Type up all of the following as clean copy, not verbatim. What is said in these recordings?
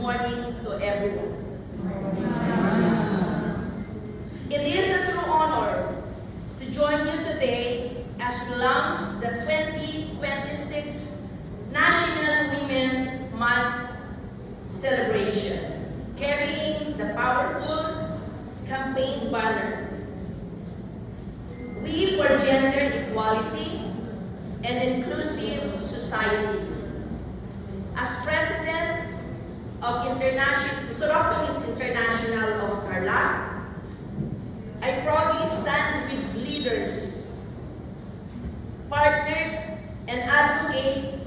morning to everyone. It is a true honor to join you today as we launch the 2026 National Women's Month celebration, carrying the powerful campaign banner, "We for Gender Equality and Inclusive Society." As President of Sorocco's International of Tarlac, I proudly stand with leaders, partners, and advocates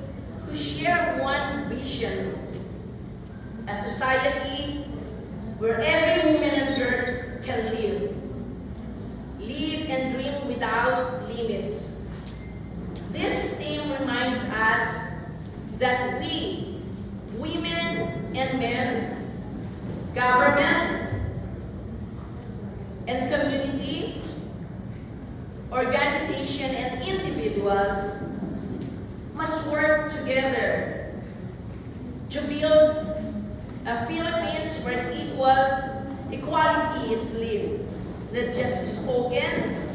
who share one vision: a society where every woman and girl can live and dream without limits. This theme reminds us that we, women and men, government and community, organization and individuals must work together to build a Philippines where equality is lived, not just spoken,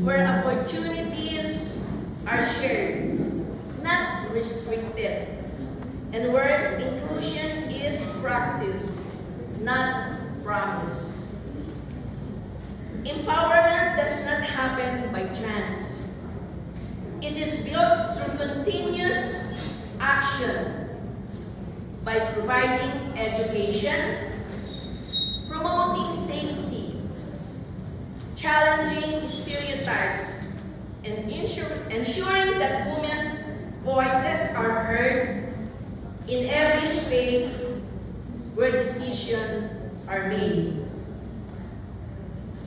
where opportunities are shared, not restricted, and where inclusion is practiced, not promised. Empowerment does not happen by chance. It is built through continuous action by providing education, promoting safety, challenging stereotypes, and ensuring that women's voices are heard in every space where decisions are made.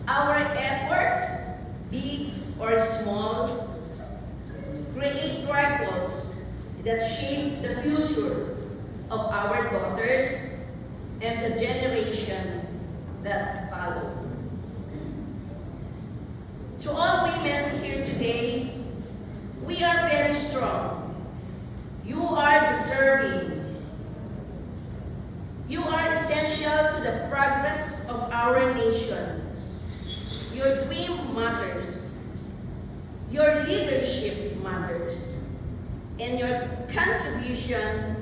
Our efforts, big or small, create ripples that shape the future of our daughters and the generation that follow. To all women here today, we are very strong. You are deserving. You are essential to the progress of our nation. Your dream matters. Your leadership matters. And your contribution,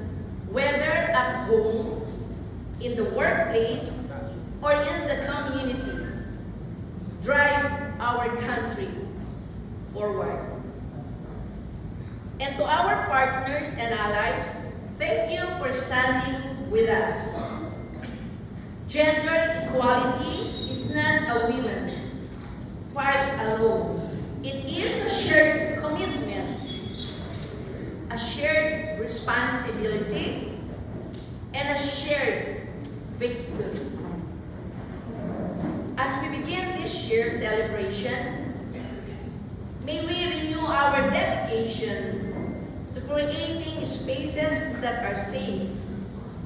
whether at home, in the workplace, or in the community, drive our country forward. And to our partners and allies, thank you for standing with us. Gender equality is not a women fight alone. It is a shared commitment, a shared responsibility, and a shared victory. As we begin this year's celebration, may we renew our dedication to creating spaces that are safe,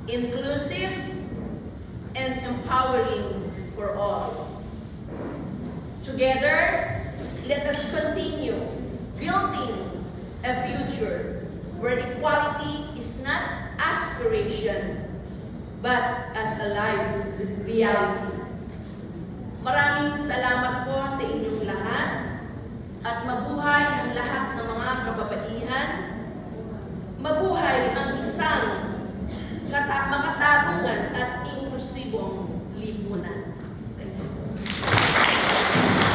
inclusive, and empowering for all. Together, let us continue building a future where equality is not aspiration, but as a live reality. Maraming salamat po sa inyong lahat at mabuhay ang lahat ng mga kababaihan. Mabuhay ang isang makatarungan at inklusibong lipunan.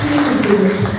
Thank you.